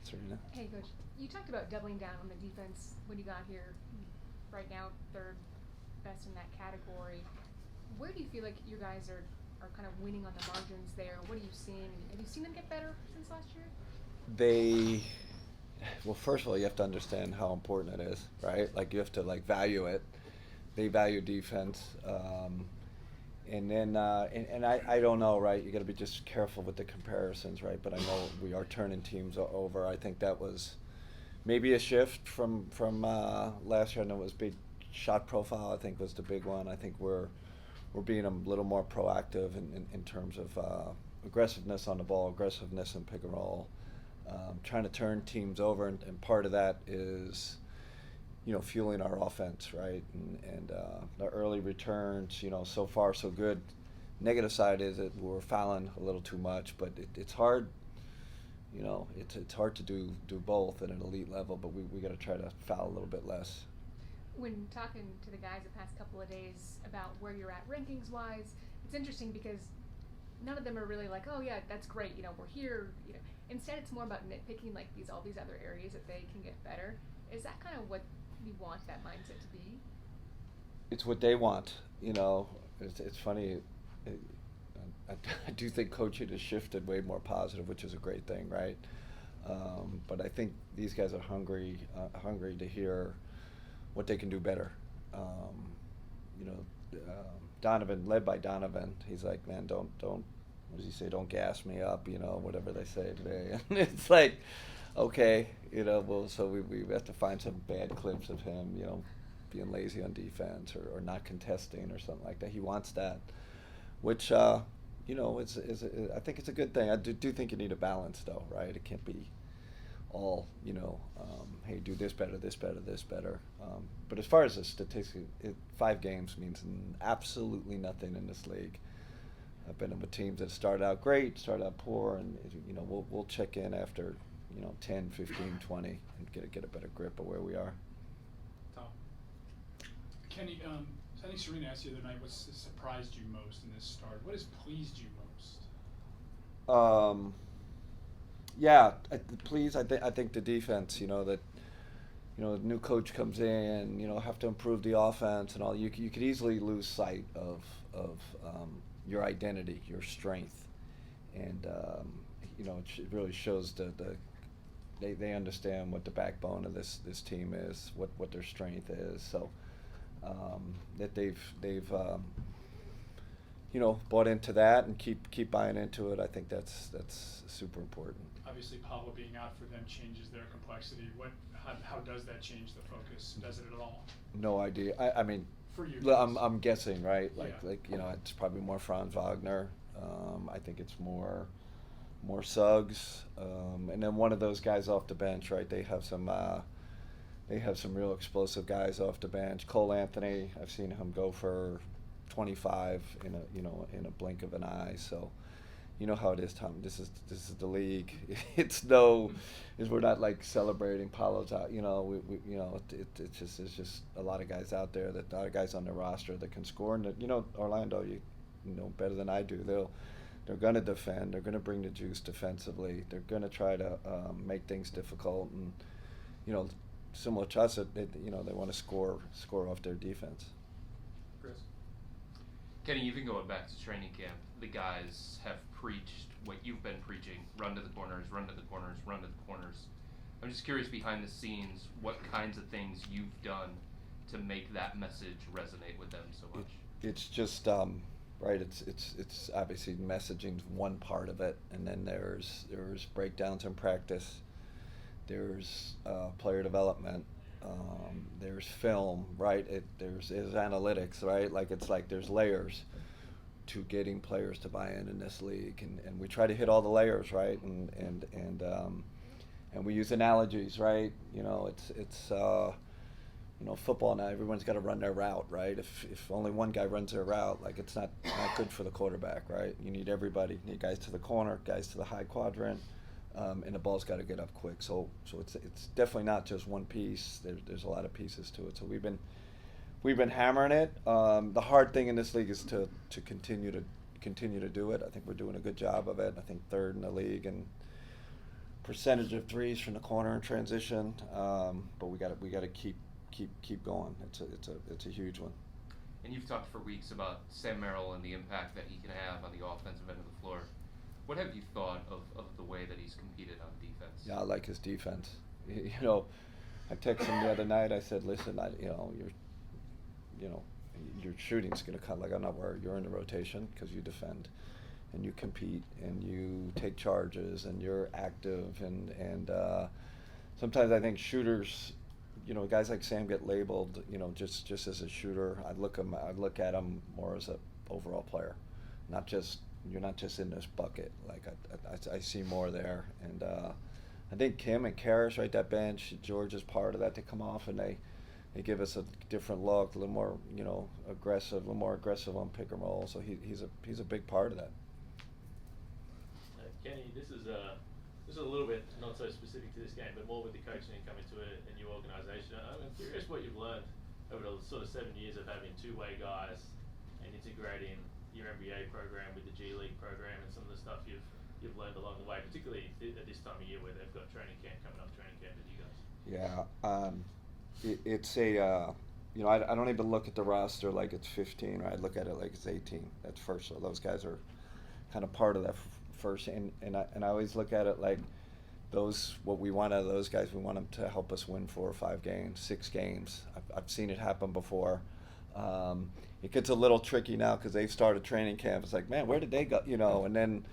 Serena. Hey, Coach. You talked about doubling down on the defense when you got here. Right now, third best in that category. Where do you feel like you guys are kind of winning on the margins there? What are you seeing? Have you seen them get better since last year? They, well, first of all, you have to understand how important it is, right? Like you have to like value it. They value defense, and then and I don't know, right? You got to be just careful with the comparisons, right? But I know we are turning teams over. I think that was maybe a shift from last year. I know it was big shot profile. I think was the big one. I think we're being a little more proactive in terms of aggressiveness on the ball, aggressiveness in pick and roll, trying to turn teams over, and part of that is fueling our offense, right? And the early returns, so far so good. Negative side is that we're fouling a little too much, but it's hard. It's hard to do both at an elite level, but we got to try to foul a little bit less. When talking to the guys the past couple of days about where you're at rankings wise, it's interesting because none of them are really like, oh yeah, that's great. We're here. Instead, it's more about nitpicking like all these other areas that they can get better. Is that kind of what you want that mindset to be? It's what they want. It's funny. It, I, I do think coaching has shifted way more positive, which is a great thing, right? But I think these guys are hungry to hear what they can do better. Um, you know, Donovan, led by Donovan, he's like, man, don't. What does he say? Don't gas me up, whatever they say today. And it's like, okay, well, so we have to find some bad clips of him, being lazy on defense or not contesting or something like that. He wants that, which, I think it's a good thing. I do think you need a balance, though, right? It can't be all, hey, do this better, this better, this better. But as far as the statistics, 5 games means absolutely nothing in this league. I've been with teams that started out great, started out poor, and we'll check in after 10, 15, 20 and get a better grip of where we are. Tom. Kenny, I think Serena asked you the other night what surprised you most in this start. What has pleased you most? Yeah, please. I think the defense. That the new coach comes in. Have to improve the offense and all. You could easily lose sight of your identity, your strength, and it really shows they understand what the backbone of this team is, what their strength is. So that they've bought into that and keep buying into it. I think that's super important. Obviously, Pablo being out for them changes their complexity. How does that change the focus? Does it at all? No idea. I mean, for you, I'm guessing, right? Yeah. It's probably more Franz Wagner. I think it's more Suggs, and then one of those guys off the bench, right? They have some real explosive guys off the bench. Cole Anthony, I've seen him go for 25 in a blink of an eye. So, you know how it is, Tom. This is the league. It's we're not like celebrating Paolo's out. It's just a lot of guys out there, a lot of guys on the roster that can score. And Orlando, you know better than I do. They're going to defend. They're going to bring the juice defensively. They're going to try to make things difficult. And similar to us, they want to score off their defense. Chris. Kenny, even going back to training camp, the guys have preached what you've been preaching: run to the corners, run to the corners, run to the corners. I'm just curious, behind the scenes, what kinds of things you've done to make that message resonate with them so much. It's just right. It's obviously messaging's one part of it, and then there's breakdowns in practice. There's player development. There's film, right? There's analytics, right? It's like there's layers to getting players to buy in this league, and we try to hit all the layers, right? And we use analogies, right? It's football now. Everyone's got to run their route, right? If only one guy runs their route, it's not good for the quarterback, right? You need everybody. You need guys to the corner, guys to the high quadrant. And the ball's got to get up quick. So it's definitely not just one piece. There's a lot of pieces to it. So we've been hammering it. The hard thing in this league is to continue to do it. I think we're doing a good job of it. I think third in the league and percentage of threes from the corner in transition, but we got to keep going. It's a huge one. And you've talked for weeks about Sam Merrill and the impact that he can have on the offensive end of the floor. What have you thought of the way that he's competed on defense? Yeah, I like his defense. You know, I texted him the other night. I said, "Listen, your shooting's going to come. Like, I'm not worried. You're in the rotation because you defend, and you compete, and you take charges, and you're active, and sometimes I think shooters, guys like Sam get labeled, just as a shooter. I look at him more as a overall player, you're not just in this bucket. Like I see more there, and I think Kim and Karras, right, that bench, George is part of that. They come off and they give us a different look, a little more, aggressive, on pick and roll. So he's a big part of that. Kenny, this is a little bit not so specific to this game, but more with the coaching and coming to a new organisation. I'm curious what you've learned over the sort of 7 years of having two-way guys and integrating your NBA program with the G League program and some of the stuff you've learned along the way, particularly at this time of year where they've got training camp coming up, training camp with you guys. Yeah, it's a I don't even look at the roster like it's 15, right? I look at it like it's 18. That's first. So those guys are kind of part of that first, and I always look at it like what we want out of those guys. We want them to help us win 4 or 5 games, 6 games. I've seen it happen before. It gets a little tricky now because they've started training camp. It's like, man, where did they go? And then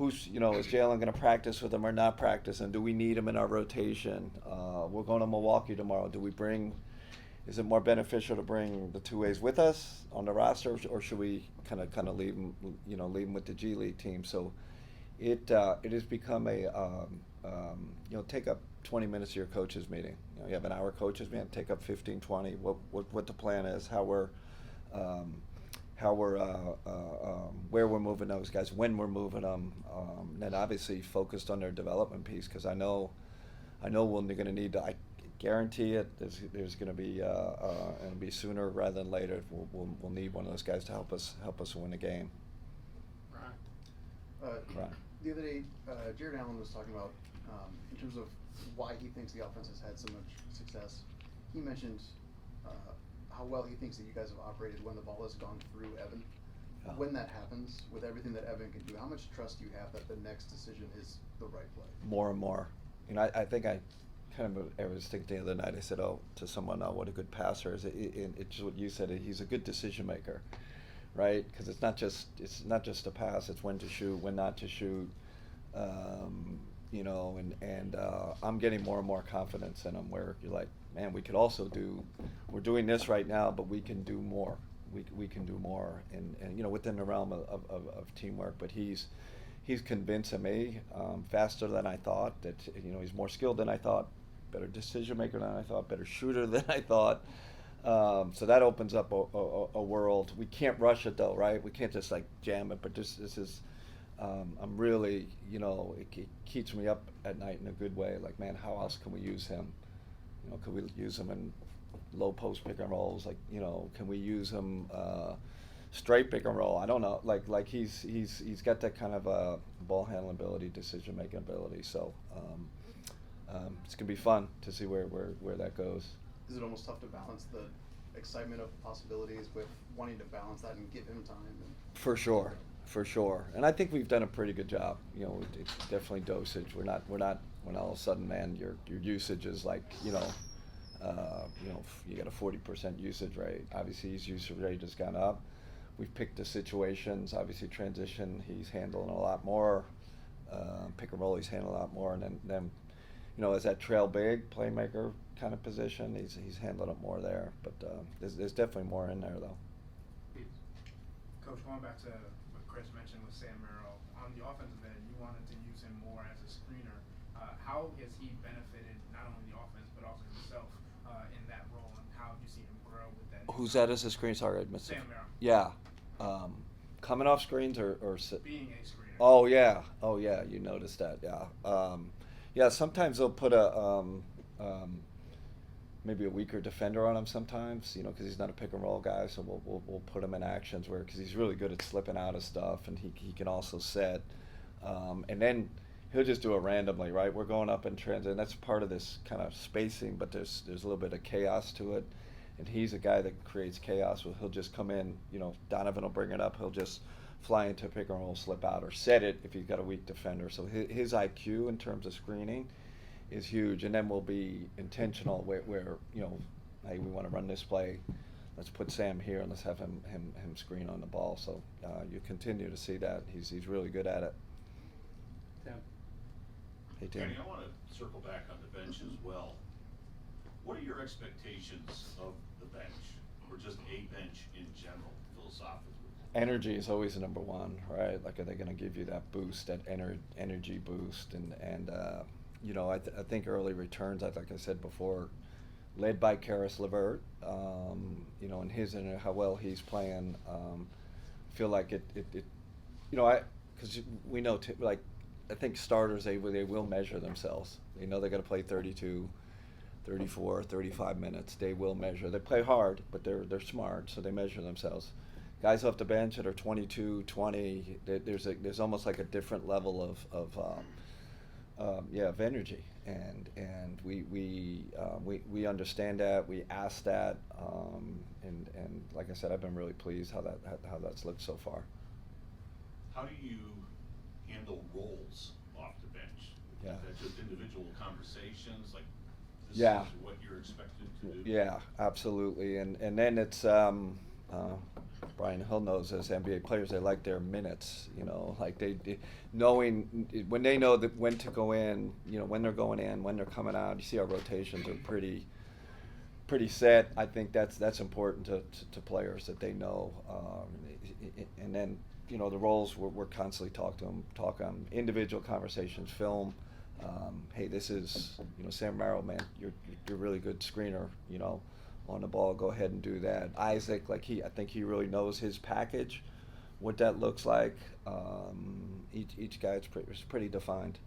is Jalen going to practice with them or not practice? And do we need him in our rotation? We're going to Milwaukee tomorrow. Is it more beneficial to bring the two-ways with us on the roster, or should we kind of leave them with the G League team? So it has become take up 20 minutes of your coaches meeting. You have an hour coaches meeting, take up 15, 20. What the plan is, how we're where we're moving those guys, when we're moving them, and obviously focused on their development piece, because I know when they're going to need to. I guarantee it. There's going to be and it'll be sooner rather than later. We'll need one of those guys to help us win a game. Right. The other day, Jared Allen was talking about in terms of why he thinks the offense has had so much success. He mentioned how well he thinks that you guys have operated when the ball has gone through Evan. Yeah. When that happens, with everything that Evan can do, how much trust do you have that the next decision is the right play? More and more. I think I was thinking the other night, I said, to someone, what a good passer is. It's what you said, he's a good decision maker, right? Because it's not just a pass, it's when to shoot, when not to shoot, and I'm getting more and more confidence in him, where you're like, man, we're doing this right now, but we can do more. We can do more, and within the realm of teamwork. But he's convincing me faster than I thought that he's more skilled than I thought, better decision maker than I thought, better shooter than I thought. So that opens up a world. We can't rush it though, right? We can't just like jam it. But this is I'm really it keeps me up at night in a good way. Like, man, how else can we use him? Could we use him in low post pick and rolls? Like, can we use him straight pick and roll? I don't know. Like he's got that kind of ball handling ability, decision making ability. So it's gonna be fun to see where that goes. Is it almost tough to balance the excitement of possibilities with wanting to balance that and give him time? For sure. And I think we've done a pretty good job. It's definitely dosage. We're not when all of a sudden, man, your usage is like you got a 40% usage rate. Obviously, his usage rate has gone up. We've picked the situations. Obviously, transition, he's handling a lot more. Pick and roll, he's handling a lot more. And then as that trail big playmaker kind of position, he's handling it more there. But there's definitely more in there though. Coach, going back to what Chris mentioned with Sam Merrill, on the offensive end, you wanted to use him more as a screener. How has he benefited not only the offense but also himself in that role, and how have you seen him grow with that? Who's that as a screen? Sorry, I missed it. Sam Merrill. Yeah. Coming off screens or being a screener. Oh yeah, you noticed that, yeah. Sometimes they'll put maybe a weaker defender on him sometimes, because he's not a pick and roll guy, so we'll put him in actions because he's really good at slipping out of stuff, and he can also set, and then he'll just do it randomly, right? We're going up in transit, and that's part of this kind of spacing, but there's a little bit of chaos to it. And he's a guy that creates chaos. Well, he'll just come in, Donovan will bring it up, he'll just fly into a pick and roll, slip out, or set it if he's got a weak defender. So his IQ in terms of screening is huge. And then we'll be intentional where hey, we want to run this play. Let's put Sam here and let's have him screen on the ball. So you continue to see that. He's really good at it. Tim. Hey, Tim. Kenny, I want to circle back on the bench as well. What are your expectations of the bench, or just a bench in general, philosophically? Energy is always the number one, right? Like, are they going to give you that boost, that energy boost? And I think early returns, like I said before, led by Karis LeVert, and how well he's playing, feel like because we know, I think starters, they will measure themselves. They know they're going to play 32, 34, 35 minutes. They will measure. They play hard, but they're smart, so they measure themselves. Guys off the bench that are 22, 20, there's almost like a different level of energy, and we understand that, we ask that, and like I said, I've been really pleased how that's looked so far. How do you handle roles off the bench? Yeah. Is that just individual conversations, like this Yeah. is what you're expected to do? Yeah, absolutely, and then it's Brian Hill knows as NBA players, they like their minutes, like they knowing when they know that when to go in, when they're going in, when they're coming out. You see our rotations are pretty set. I think that's important to players, that they know, and then the roles we're constantly talk on individual conversations, film. Hey, this is Sam Merrill, man, you're a really good screener, on the ball, go ahead and do that. Isaac, I think he really knows his package, what that looks like. Each guy is pretty defined.